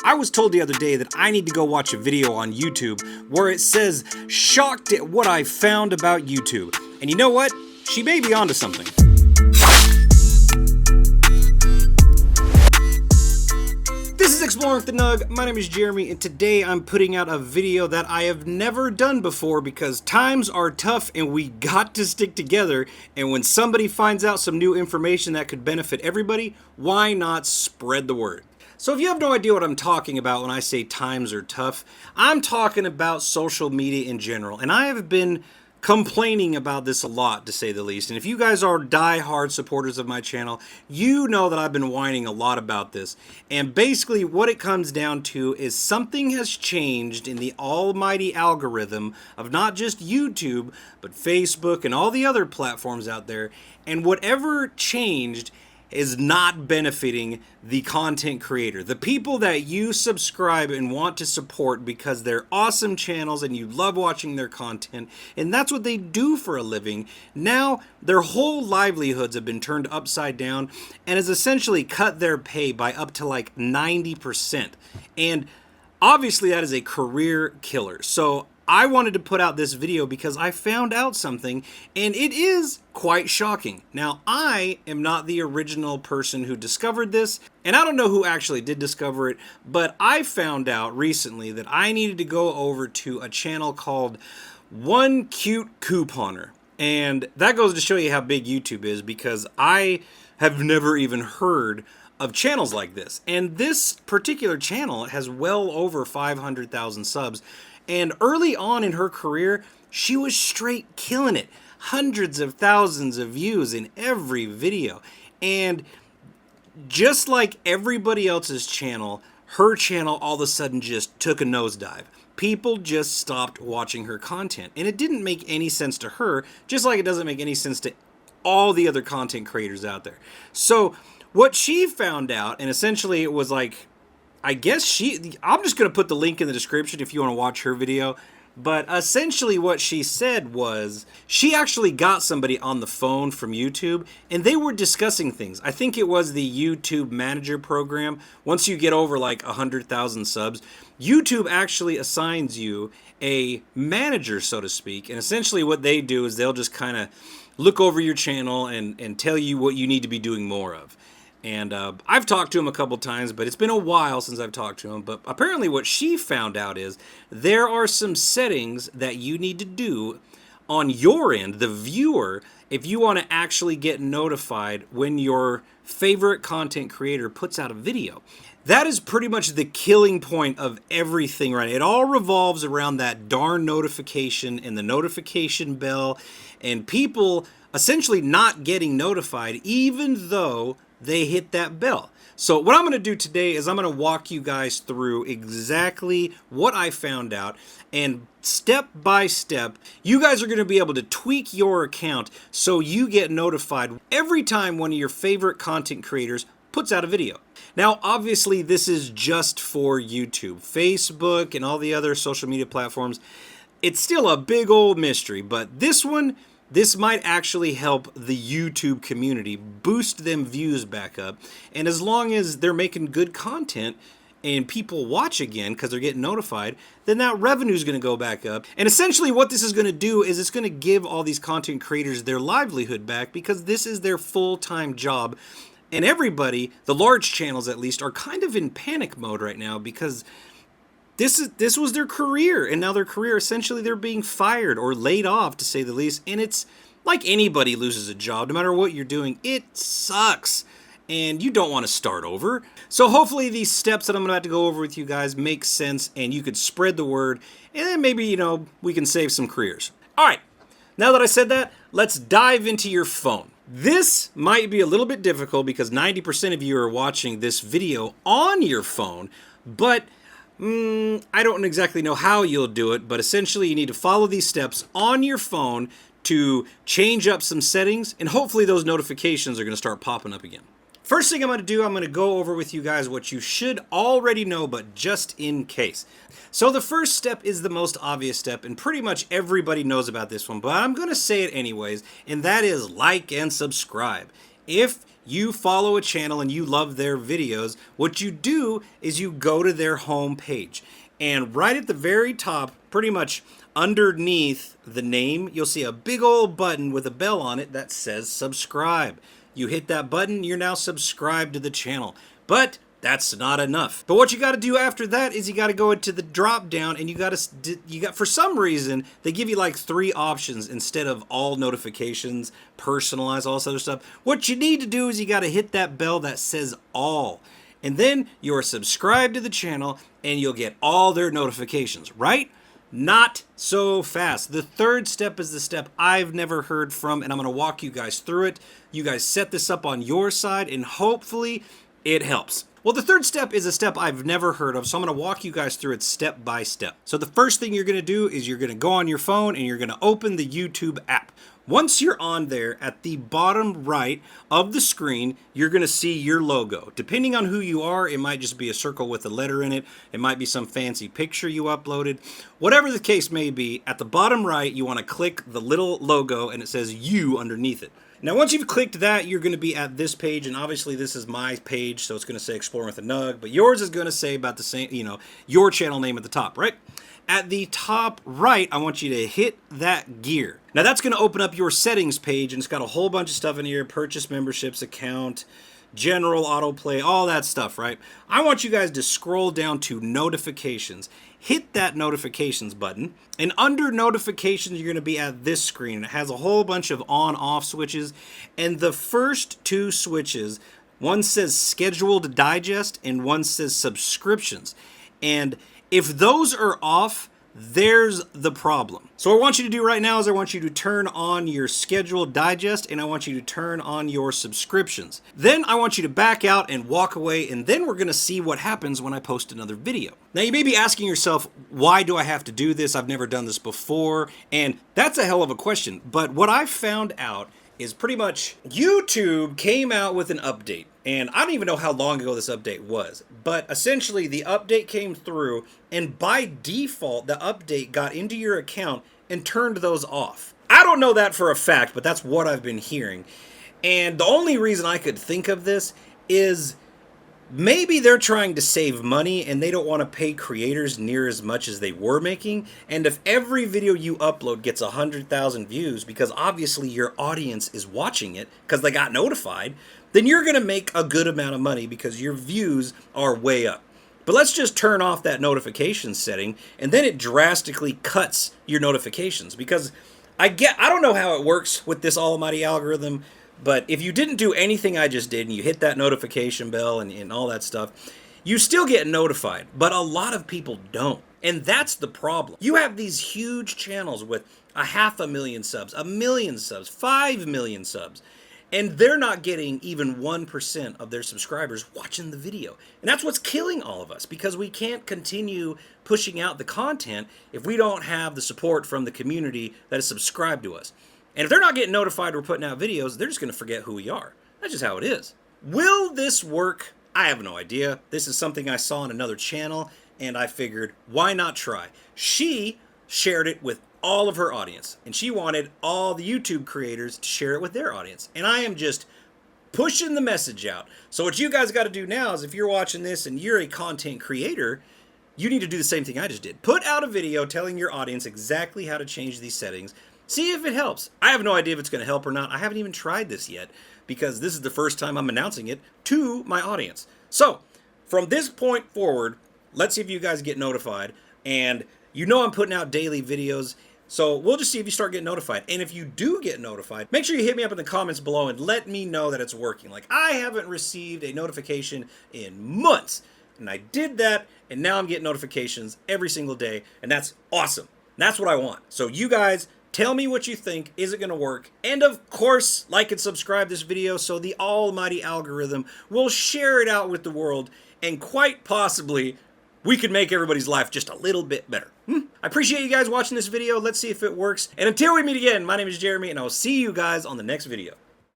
I was told the other day that I need to go watch a video on YouTube where it says, "Shocked at what I found about YouTube." And you know what? She may be onto something. This is Exploring with the Nug. My name is Jeremy, and today I'm putting out a video that I have never done before because times are tough and we got to stick together. And when somebody finds out some new information that could benefit everybody, why not spread the word? So if you have no idea what I'm talking about when I say times are tough, I'm talking about social media in general. And I have been complaining about this a lot, to say the least. And if you guys are die-hard supporters of my channel, you know that I've been whining a lot about this. And basically what it comes down to is something has changed in the almighty algorithm of not just YouTube, but Facebook and all the other platforms out there. And whatever changed is not benefiting the content creator, the people that you subscribe and want to support because they're awesome channels and you love watching their content, and that's what they do for a living. Now their whole livelihoods have been turned upside down and has essentially cut their pay by up to like 90%. And obviously that is a career killer. So I wanted to put out this video because I found out something, and it is quite shocking. Now, I am not the original person who discovered this, and I don't know who actually did discover it, but I found out recently that I needed to go over to a channel called One Cute Couponer. And that goes to show you how big YouTube is, because I have never even heard of channels like this. And this particular channel has well over 500,000 subs. And early on in her career, she was straight killing it. Hundreds of thousands of views in every video. And just like everybody else's channel, her channel all of a sudden just took a nosedive. People just stopped watching her content. And it didn't make any sense to her, just like it doesn't make any sense to all the other content creators out there. So what she found out, and essentially it was like, I guess I'm just going to put the link in the description if you want to watch her video. But essentially what she said was she actually got somebody on the phone from YouTube and they were discussing things. I think it was the YouTube Manager program. Once you get over like 100,000 subs, YouTube actually assigns you a manager, so to speak. And essentially what they do is they'll just kind of look over your channel and tell you what you need to be doing more of. And I've talked to him a couple times, but it's been a while since I've talked to him. But apparently what she found out is there are some settings that you need to do on your end, the viewer, if you want to actually get notified when your favorite content creator puts out a video. That is pretty much the killing point of everything, right? It all revolves around that darn notification and the notification bell and people essentially not getting notified even though they hit that bell. So what I'm going to do today is I'm going to walk you guys through exactly what I found out, and step by step you guys are going to be able to tweak your account so you get notified every time one of your favorite content creators puts out a video. Now obviously this is just for YouTube. Facebook and all the other social media platforms, it's still a big old mystery, but this might actually help the YouTube community, boost them views back up. And as long as they're making good content and people watch again because they're getting notified, then that revenue is going to go back up. And essentially what this is going to do is it's going to give all these content creators their livelihood back, because this is their full-time job. And everybody, the large channels at least, are kind of in panic mode right now because this was their career, and now their career, essentially they're being fired or laid off, to say the least. And it's like anybody loses a job, no matter what you're doing, it sucks. And you don't want to start over. So hopefully these steps that I'm about to go over with you guys make sense and you could spread the word, and then maybe, you know, we can save some careers. All right, now that I said that, let's dive into your phone. This might be a little bit difficult because 90% of you are watching this video on your phone, but I don't exactly know how you'll do it, but essentially you need to follow these steps on your phone to change up some settings, and hopefully those notifications are going to start popping up again. First thing I'm going to do, I'm going to go over with you guys what you should already know, but just in case. So the first step is the most obvious step, and pretty much everybody knows about this one, but I'm going to say it anyways, and that is like and subscribe. If you follow a channel and you love their videos, what you do is you go to their home page. And right at the very top, pretty much underneath the name, you'll see a big old button with a bell on it that says subscribe. You hit that button, you're now subscribed to the channel. But that's not enough. But what you got to do after that is you got to go into the drop down, and you got for some reason they give you like 3 options instead of all notifications, personalize, all this other stuff. What you need to do is you got to hit that bell that says all. And then you're subscribed to the channel and you'll get all their notifications, right? Not so fast. The third step is the step I've never heard from, and I'm going to walk you guys through it. You guys set this up on your side and hopefully it helps. Well, the third step is a step I've never heard of, so I'm going to walk you guys through it step by step. So the first thing you're going to do is you're going to go on your phone and you're going to open the YouTube app. Once you're on there, at the bottom right of the screen, you're going to see your logo. Depending on who you are, it might just be a circle with a letter in it. It might be some fancy picture you uploaded. Whatever the case may be, at the bottom right, you want to click the little logo and it says you underneath it. Now, once you've clicked that, you're going to be at this page, and obviously this is my page, so it's going to say Exploring with a Nug, but yours is going to say about the same, your channel name at the top, right? At the top right, I want you to hit that gear. Now, that's going to open up your settings page, and it's got a whole bunch of stuff in here: purchase memberships, account, general, autoplay, all that stuff, right? I want you guys to scroll down to notifications. Hit that notifications button, and under notifications, you're going to be at this screen. It has a whole bunch of on-off switches, and the first 2 switches, one says scheduled digest and one says subscriptions. And if those are off, there's the problem. So what I want you to do right now is I want you to turn on your scheduled digest and I want you to turn on your subscriptions. Then I want you to back out and walk away, and then we're going to see what happens when I post another video. Now you may be asking yourself, why do I have to do this? I've never done this before. And that's a hell of a question. But what I found out is pretty much YouTube came out with an update. And I don't even know how long ago this update was, but essentially the update came through, and by default, the update got into your account and turned those off. I don't know that for a fact, but that's what I've been hearing. And the only reason I could think of this is maybe they're trying to save money and they don't want to pay creators near as much as they were making. And if every video you upload gets 100,000 views, because obviously your audience is watching it because they got notified, then you're going to make a good amount of money because your views are way up. But let's just turn off that notification setting, and then it drastically cuts your notifications, because I don't know how it works with this almighty algorithm, but if you didn't do anything I just did and you hit that notification bell and all that stuff, you still get notified, but a lot of people don't. And that's the problem. You have these huge channels with 500,000 subs, 1 million subs, 5 million subs, and they're not getting even 1% of their subscribers watching the video. And that's what's killing all of us, because we can't continue pushing out the content if we don't have the support from the community that is subscribed to us. And if they're not getting notified we're putting out videos, they're just going to forget who we are. That's just how it is. Will this work? I have no idea. This is something I saw on another channel, and I figured, why not try? She shared it with all of her audience, and she wanted all the YouTube creators to share it with their audience. And I am just pushing the message out. So what you guys got to do now is, if you're watching this and you're a content creator, you need to do the same thing I just did. Put out a video telling your audience exactly how to change these settings. See if it helps. I have no idea if it's going to help or not. I haven't even tried this yet, because this is the first time I'm announcing it to my audience. So from this point forward, let's see if you guys get notified. And I'm putting out daily videos, so we'll just see if you start getting notified. And if you do get notified, make sure you hit me up in the comments below and let me know that it's working. Like, I haven't received a notification in months, and I did that, and now I'm getting notifications every single day, and that's awesome. That's what I want. So you guys, tell me what you think. Is it going to work? And of course, like and subscribe this video so the almighty algorithm will share it out with the world, and quite possibly we could make everybody's life just a little bit better. I appreciate you guys watching this video. Let's see if it works. And until we meet again, my name is Jeremy, and I'll see you guys on the next video.